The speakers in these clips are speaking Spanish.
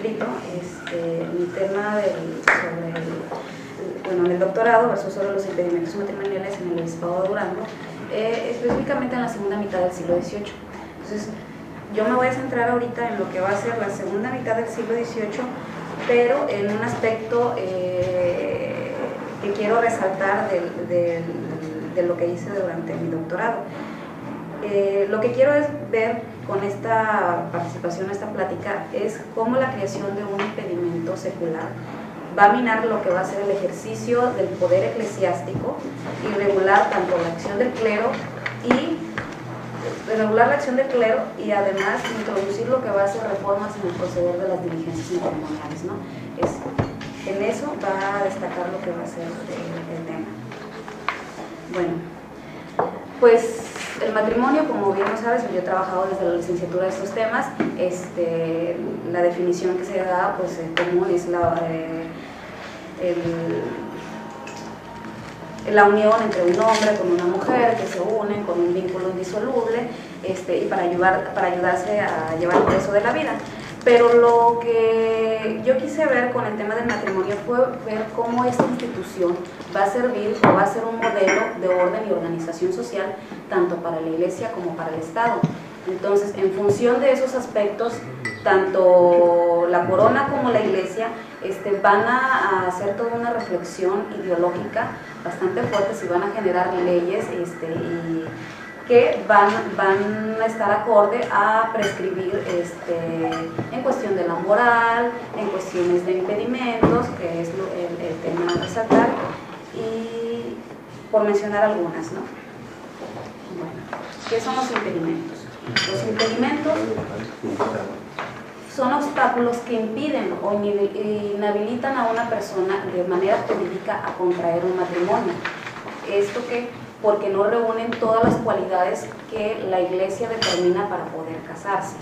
libro, mi tema en el doctorado versus sobre los impedimentos matrimoniales en el Obispado de Durango, específicamente en la segunda mitad del siglo XVIII. Entonces, yo me voy a centrar ahorita en lo que va a ser la segunda mitad del siglo XVIII, pero en un aspecto que quiero resaltar de lo que hice durante mi doctorado. Lo que quiero es ver con esta participación, esta plática, es cómo la creación de un impedimento secular va a minar lo que va a ser el ejercicio del poder eclesiástico y regular tanto la acción del clero y además introducir lo que va a ser reformas en el proceder de las diligencias matrimoniales, ¿no? En eso va a destacar lo que va a ser el tema. Bueno, pues el matrimonio, como bien lo sabes, yo he trabajado desde la licenciatura de estos temas. La definición que se da, pues, común es la unión entre un hombre con una mujer que se unen con un vínculo indisoluble y para ayudarse a llevar el peso de la vida. Pero lo que yo quise ver con el tema del matrimonio fue ver cómo esta institución va a servir o va a ser un modelo de orden y organización social tanto para la Iglesia como para el Estado. Entonces, en función de esos aspectos, tanto la corona como la Iglesia van a hacer toda una reflexión ideológica bastante fuerte y van a generar leyes que van a estar acorde a prescribir en cuestión de la moral, en cuestiones de impedimentos, que es el tema a resaltar, y por mencionar algunas, ¿no? Bueno, ¿qué son los impedimentos? Los impedimentos son obstáculos que impiden o inhabilitan a una persona de manera jurídica a contraer un matrimonio. ¿Esto qué? Porque no reúnen todas las cualidades que la Iglesia determina para poder casarse.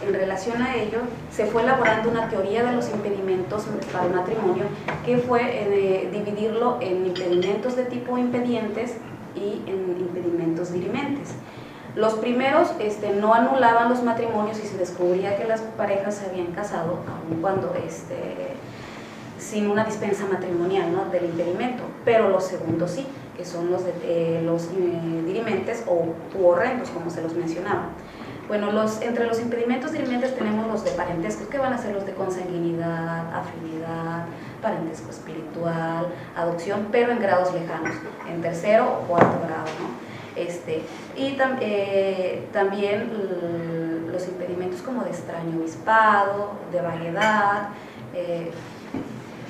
En relación a ello, se fue elaborando una teoría de los impedimentos para el matrimonio, que fue dividirlo en impedimentos de tipo impedientes y en impedimentos dirimentes. Los primeros no anulaban los matrimonios y se descubría que las parejas se habían casado, aun cuando sin una dispensa matrimonial, ¿no?, del impedimento, pero los segundos sí, que son los dirimentes u horrendos, como se los mencionaba. Bueno, entre los impedimentos dirimentes tenemos los de parentescos, que van a ser los de consanguinidad, afinidad, parentesco espiritual, adopción, pero en grados lejanos, en tercero o cuarto grado, ¿no? Y también los impedimentos como de extraño obispado, de vaguedad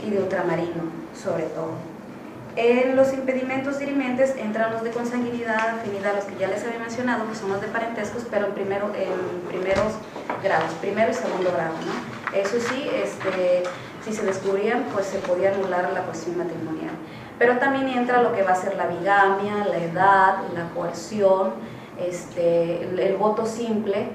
y de ultramarino, sobre todo. En los impedimentos dirimentes entran los de consanguinidad, afinidad, los que ya les había mencionado, que son los de parentescos, pero en primeros grados, primero y segundo grado, ¿no? Eso sí, si se descubrían, pues se podía anular la cuestión matrimonial. Pero también entra lo que va a ser la bigamia, la edad, la coerción, el voto simple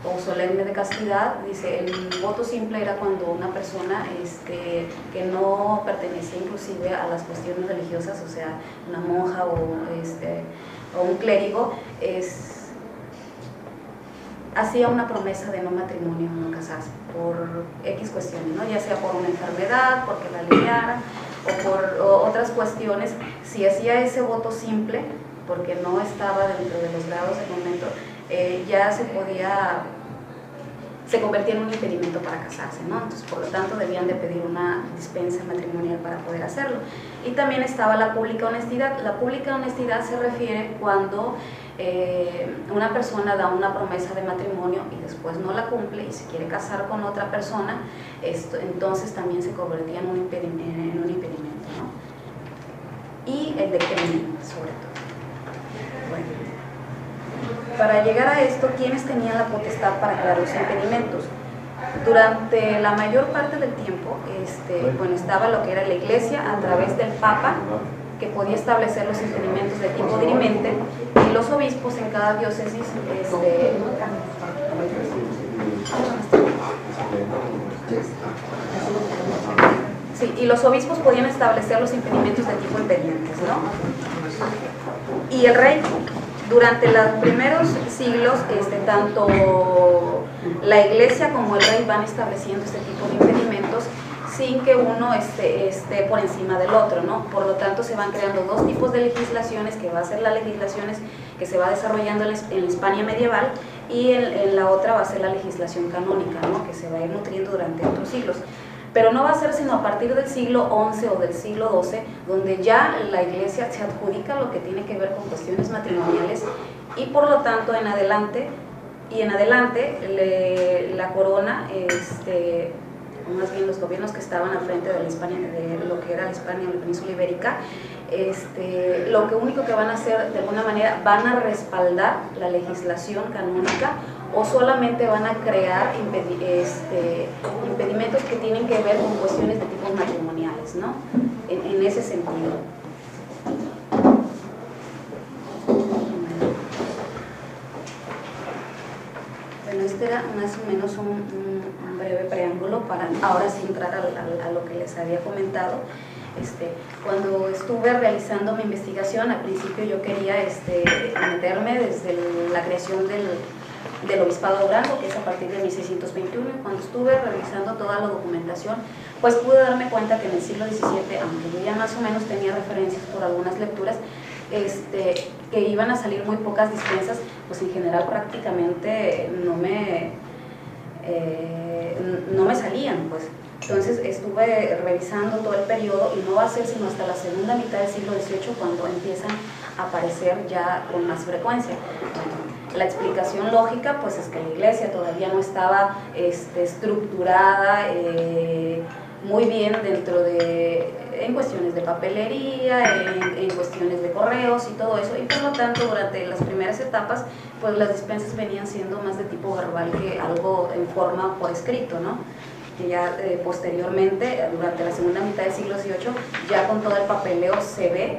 o solemne de castidad. Dice, el voto simple era cuando una persona que no pertenecía inclusive a las cuestiones religiosas, o sea, una monja o un clérigo, hacía una promesa de no matrimonio, no casarse, por X cuestiones, ¿no? Ya sea por una enfermedad, porque la lidiara, o por otras cuestiones. Si hacía ese voto simple, porque no estaba dentro de los grados del momento, ya se convertía en un impedimento para casarse, ¿no? Entonces, por lo tanto, debían de pedir una dispensa matrimonial para poder hacerlo. Y también estaba la pública honestidad. La pública honestidad se refiere cuando una persona da una promesa de matrimonio y después no la cumple y se quiere casar con otra persona, entonces también se convertía en un impedimento, ¿no? Y el de crimen, sobre todo. Bueno, para llegar a esto, ¿quiénes tenían la potestad para crear los impedimentos? Durante la mayor parte del tiempo, estaba lo que era la Iglesia a través del Papa, que podía establecer los impedimentos de tipo dirimente, y los obispos en cada diócesis y los obispos podían establecer los impedimentos de tipo impedientes, ¿no? Y el rey, durante los primeros siglos, tanto La iglesia como el rey van estableciendo este tipo de impedimentos sin que uno esté por encima del otro, ¿no? Por lo tanto, se van creando dos tipos de legislaciones, que va a ser la legislación que se va desarrollando en la Hispania medieval, y en la otra va a ser la legislación canónica, ¿no? Que se va a ir nutriendo durante otros siglos. Pero no va a ser sino a partir del siglo XI o del siglo XII, donde ya la iglesia se adjudica lo que tiene que ver con cuestiones matrimoniales, y por lo tanto en adelante la corona, más bien los gobiernos que estaban al frente de la Hispania, de lo que era la Hispania, la península ibérica, lo que único que van a hacer de alguna manera, van a respaldar la legislación canónica, o solamente van a crear impedimentos que tienen que ver con cuestiones de tipo matrimoniales, ¿no? En ese sentido. Bueno, este era más o menos un breve preámbulo para ahora sí entrar a lo que les había comentado. Cuando estuve realizando mi investigación, al principio yo quería meterme desde la creación del Obispado de Durango, que es a partir de 1621, y cuando estuve revisando toda la documentación, pues pude darme cuenta que en el siglo XVII, aunque yo ya más o menos tenía referencias por algunas lecturas, que iban a salir muy pocas dispensas, pues en general prácticamente no me salían, pues. Entonces estuve revisando todo el periodo, y no va a ser sino hasta la segunda mitad del siglo XVIII cuando empiezan a aparecer ya con más frecuencia. La explicación lógica pues es que la iglesia todavía no estaba estructurada muy bien en cuestiones de papelería, en cuestiones de correos y todo eso, y por lo tanto durante las primeras etapas pues las dispensas venían siendo más de tipo verbal que algo en forma por escrito, ¿no? Que ya posteriormente, durante la segunda mitad del siglo XVIII, ya con todo el papeleo se ve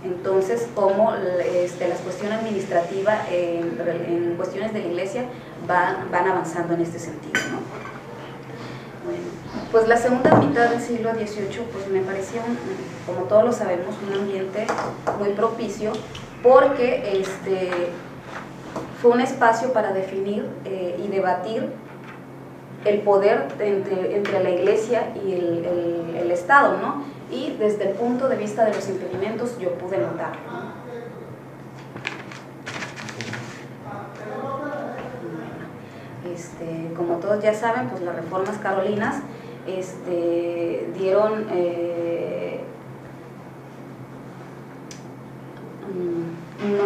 entonces cómo las cuestiones administrativas en cuestiones de la iglesia van avanzando en este sentido, ¿no? Bueno, pues la segunda mitad del siglo XVIII pues me parecía, como todos lo sabemos, un ambiente muy propicio, porque fue un espacio para definir y debatir el poder entre la iglesia y el Estado, ¿no? Y desde el punto de vista de los impedimentos yo pude notar, ¿no? Como todos ya saben, pues las reformas carolinas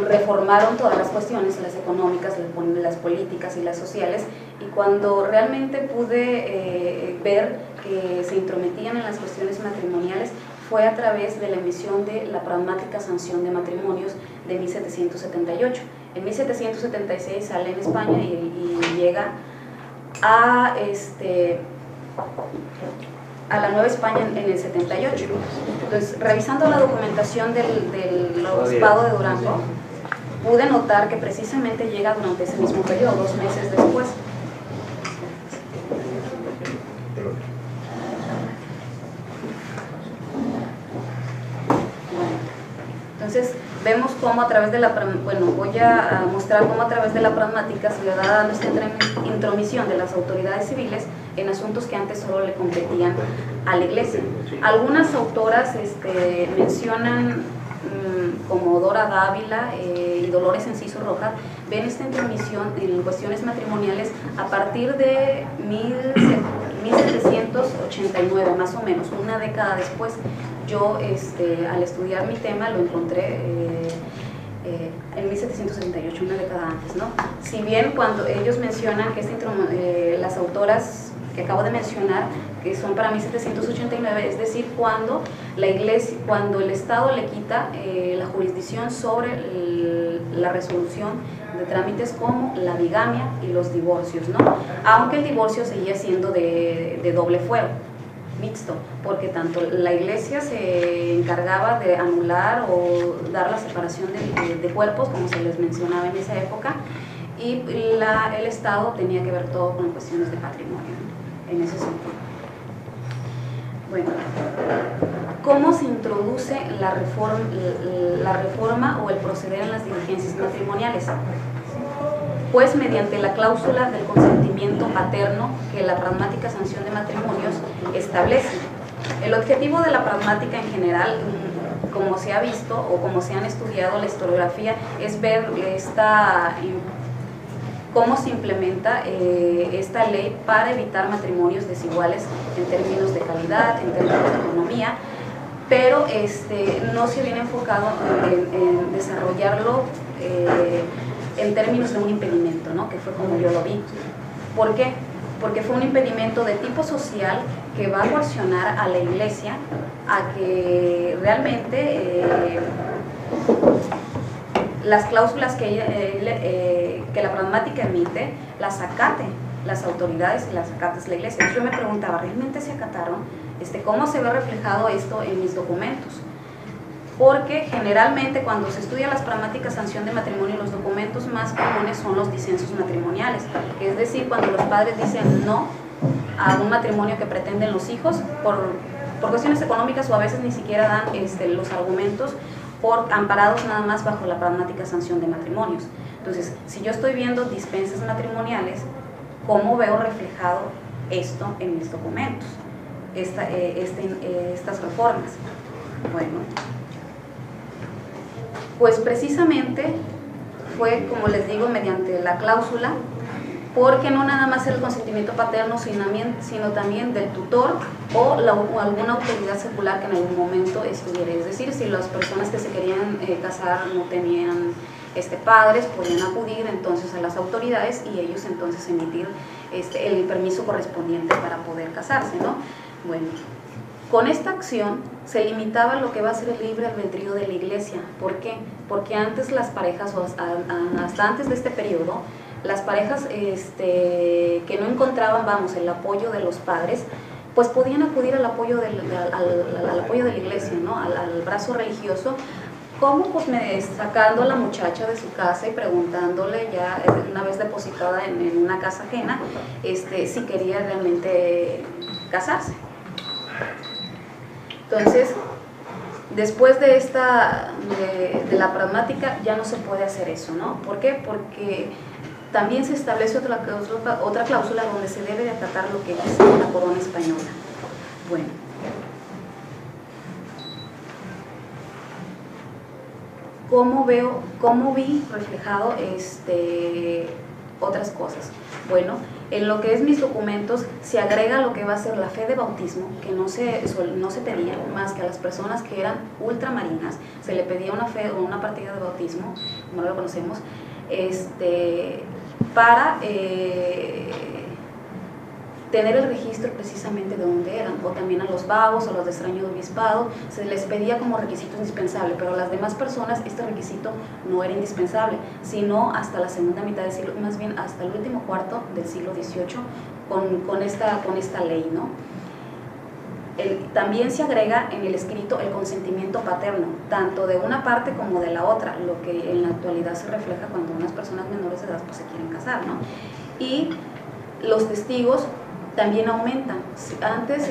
reformaron todas las cuestiones, las económicas, las políticas y las sociales, y cuando realmente pude ver que se intrometían en las cuestiones matrimoniales fue a través de la emisión de la pragmática sanción de matrimonios de 1778. En 1776 sale en España y llega a la Nueva España en el 78. Entonces, revisando la documentación del Obispado de Durango, pude notar que precisamente llega durante ese mismo periodo, 2 meses después. Entonces, vemos cómo a través de voy a mostrar cómo a través de la pragmática se le da dando esta intromisión de las autoridades civiles en asuntos que antes solo le competían a la iglesia. Algunas autoras mencionan, como Dora Dávila y Dolores Enciso Rojas, ven esta intromisión en cuestiones matrimoniales a partir de 1789, más o menos, una década después. Yo, al estudiar mi tema, lo encontré en 1778, una década antes, ¿no? Si bien cuando ellos mencionan que las autoras que acabo de mencionar, que son para 1789, es decir, cuando la iglesia, cuando el Estado le quita la jurisdicción sobre la resolución de trámites como la bigamia y los divorcios, ¿no? Aunque el divorcio seguía siendo de doble fuero, mixto, porque tanto la iglesia se encargaba de anular o dar la separación de cuerpos, como se les mencionaba en esa época, y el Estado tenía que ver todo con cuestiones de patrimonio, ¿no? En ese sentido. Bueno, ¿cómo se introduce la reforma o el proceder en las diligencias matrimoniales? pues mediante la cláusula del consentimiento paterno que la pragmática sanción de matrimonios establece. El objetivo de la pragmática en general, como se ha visto o como se han estudiado la historiografía, es ver cómo se implementa esta ley para evitar matrimonios desiguales en términos de calidad, en términos de economía, pero no se viene enfocado en desarrollarlo en términos de un impedimento, ¿no? Que fue como yo lo vi. ¿Por qué? Porque fue un impedimento de tipo social que va a coaccionar a la Iglesia a que realmente las cláusulas que la pragmática emite las acate las autoridades y las acate la Iglesia. Yo me preguntaba, ¿realmente se acataron? ¿Cómo se ve reflejado esto en mis documentos? Porque generalmente cuando se estudia las pragmáticas sanción de matrimonio, los documentos más comunes son los disensos matrimoniales, es decir, cuando los padres dicen no a un matrimonio que pretenden los hijos por cuestiones económicas, o a veces ni siquiera dan los argumentos amparados nada más bajo la pragmática sanción de matrimonios. Entonces, si yo estoy viendo dispensas matrimoniales, ¿cómo veo reflejado esto en mis documentos? Estas reformas. Bueno, pues precisamente fue, como les digo, mediante la cláusula, porque no nada más el consentimiento paterno, sino también del tutor o alguna autoridad secular que en algún momento estuviera. Es decir, si las personas que se querían casar no tenían padres, podían acudir entonces a las autoridades y ellos entonces emitir el permiso correspondiente para poder casarse, ¿no? Bueno, con esta acción se limitaba lo que va a ser el libre albedrío de la Iglesia. ¿Por qué? Porque antes las parejas, o hasta antes de este periodo, las parejas que no encontraban, el apoyo de los padres, pues podían acudir al apoyo de la Iglesia, ¿no? al brazo religioso. ¿Cómo? Pues sacando a la muchacha de su casa y preguntándole, ya una vez depositada en una casa ajena, si quería realmente casarse. Entonces, después de la pragmática ya no se puede hacer eso, ¿no? ¿Por qué? Porque también se establece otra cláusula donde se debe de acatar lo que dice la corona española. Bueno, ¿cómo vi reflejado otras cosas? Bueno, en lo que es mis documentos se agrega lo que va a ser la fe de bautismo, que no se pedía más que a las personas que eran ultramarinas, se le pedía una fe o una partida de bautismo, como lo conocemos, para tener el registro precisamente de dónde eran, o también a los vagos, a los de extraño de obispado, se les pedía como requisito indispensable, pero a las demás personas este requisito no era indispensable, sino hasta la segunda mitad del siglo, más bien hasta el último cuarto del siglo XVIII, con esta ley, ¿no? También se agrega en el escrito el consentimiento paterno, tanto de una parte como de la otra, lo que en la actualidad se refleja cuando unas personas menores de edad pues, se quieren casar, ¿no? Y los testigos también aumentan. Antes,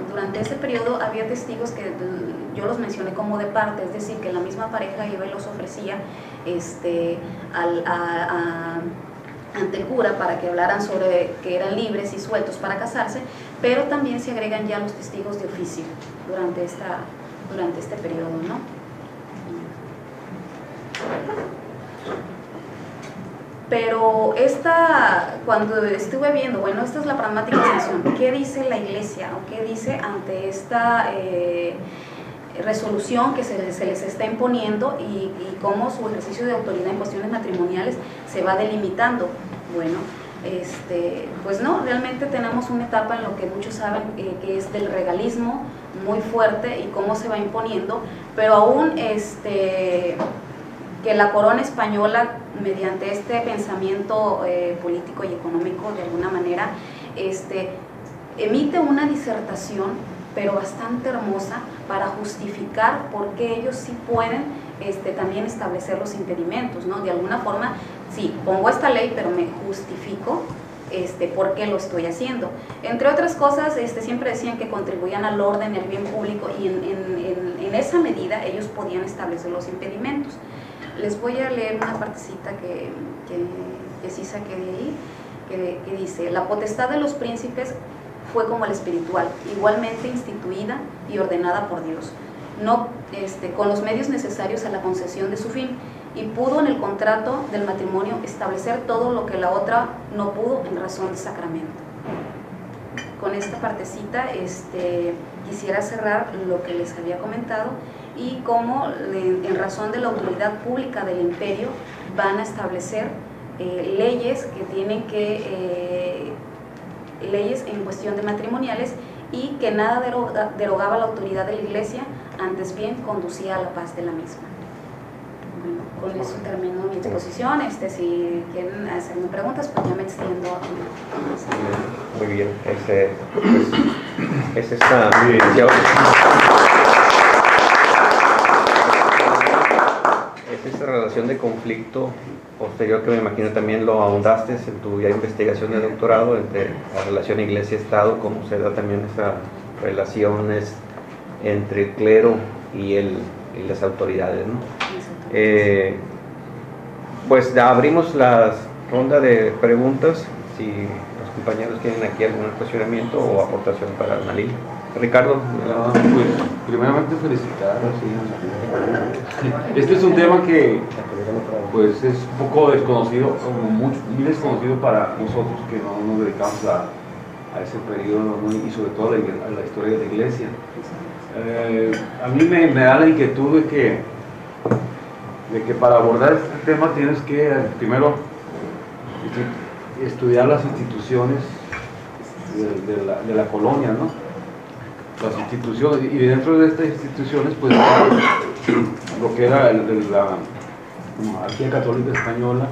durante ese periodo había testigos que yo los mencioné como de parte, es decir, que la misma pareja iba y los ofrecía ante el cura para que hablaran sobre que eran libres y sueltos para casarse, pero también se agregan ya los testigos de oficio durante este periodo, ¿no? Pero cuando estuve viendo, bueno, esta es la pragmática sanción, ¿qué dice la Iglesia o qué dice ante esta resolución que se les está imponiendo y cómo su ejercicio de autoridad en cuestiones matrimoniales se va delimitando? Bueno, pues no, realmente tenemos una etapa en lo que muchos saben que es del regalismo muy fuerte y cómo se va imponiendo, pero aún que la corona española, mediante este pensamiento político y económico de alguna manera, emite una disertación, pero bastante hermosa, para justificar por qué ellos sí pueden también establecer los impedimentos, ¿no? De alguna forma, sí, pongo esta ley, pero me justifico por qué lo estoy haciendo. Entre otras cosas, siempre decían que contribuían al orden y al bien público, y en esa medida ellos podían establecer los impedimentos. Les voy a leer una partecita que que sí saqué de ahí, que dice: la potestad de los príncipes fue como la espiritual, igualmente instituida y ordenada por Dios, no, con los medios necesarios a la concesión de su fin, y pudo en el contrato del matrimonio establecer todo lo que la otra no pudo en razón de sacramento. Con esta partecita quisiera cerrar lo que les había comentado, y cómo en razón de la autoridad pública del imperio van a establecer leyes que tienen que leyes en cuestión de matrimoniales, y que nada derogaba la autoridad de la Iglesia, antes bien conducía a la paz de la misma. Bueno, con eso termino mi exposición. Si quieren hacerme preguntas, pues ya me extiendo. Muy bien, es esta definición. Es esta relación de conflicto posterior que me imagino también lo ahondaste en tu ya investigación de doctorado, entre la relación iglesia-estado, cómo se da también esas relaciones entre el clero y las autoridades, ¿no? Pues ya abrimos la ronda de preguntas, si los compañeros tienen aquí algún cuestionamiento o aportación para Annalyn. Ricardo. Pues primeramente felicitar. Este es un tema que pues es un poco desconocido, muy desconocido para nosotros que no nos dedicamos a ese periodo, ¿no? Y sobre todo a la historia de la Iglesia. A mí me da la inquietud de que para abordar este tema tienes que primero estudiar las instituciones de la colonia, ¿no? Las instituciones, y dentro de estas instituciones pues lo que era la monarquía católica española,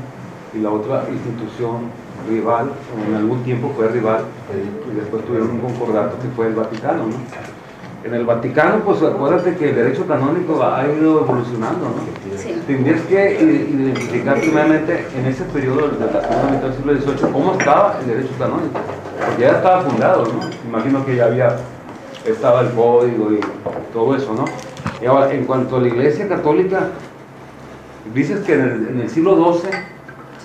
y la otra institución rival, o en algún tiempo fue rival, y después tuvieron un concordato que fue el Vaticano, ¿no? En el Vaticano, pues acuérdate que el derecho canónico ha ido evolucionando, ¿no? Sí. Tendrías que identificar primeramente en ese periodo de la segunda mitad del siglo XVIII cómo estaba el derecho canónico, porque ya estaba fundado, ¿no? Imagino que ya estaba el código y todo eso, ¿no? Y ahora, en cuanto a la Iglesia Católica, dices que en el siglo XII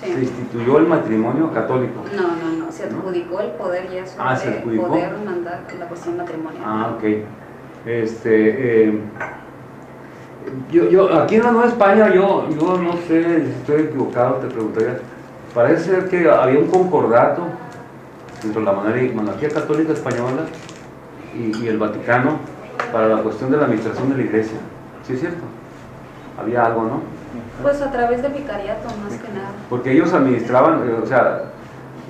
Sí. se instituyó el matrimonio católico. No, se adjudicó el poder ya sobre poder mandar la cuestión matrimonial. Ah, ok. Yo aquí en la Nueva España, yo no sé si estoy equivocado, te preguntaría, parece ser que había un concordato entre la monarquía católica española y el Vaticano para la cuestión de la administración de la Iglesia. ¿Sí es cierto? Había algo, ¿no? Pues a través de vicariato, más que nada. Porque ellos administraban, o sea,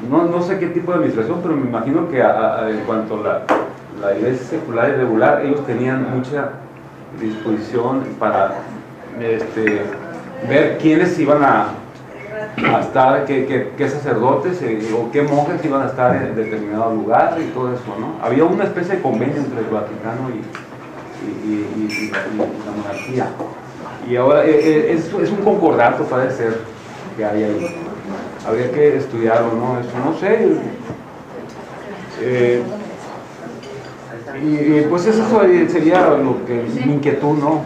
no sé qué tipo de administración, pero me imagino que en cuanto a la Iglesia secular y regular, ellos tenían mucha disposición para ver quiénes iban a estar, qué sacerdotes o qué monjes iban a estar en determinado lugar y todo eso, ¿no? Había una especie de convenio entre el Vaticano y la monarquía. Y ahora es un concordato, parece ser, que hay ahí. Habría que estudiarlo, ¿no? Eso no sé. Y pues eso sería lo que mi inquietud, ¿no?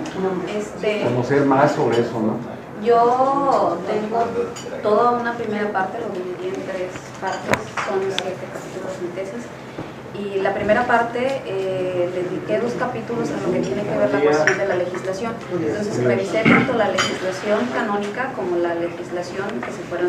Conocer más sobre eso, ¿no? Yo tengo toda una primera parte, lo dividí en 3 partes, son 7 capítulos mi tesis. Y la primera parte le dediqué 2 capítulos a lo que tiene que ver la cuestión de la legislación. Entonces revisé tanto la legislación canónica como la legislación que se fueron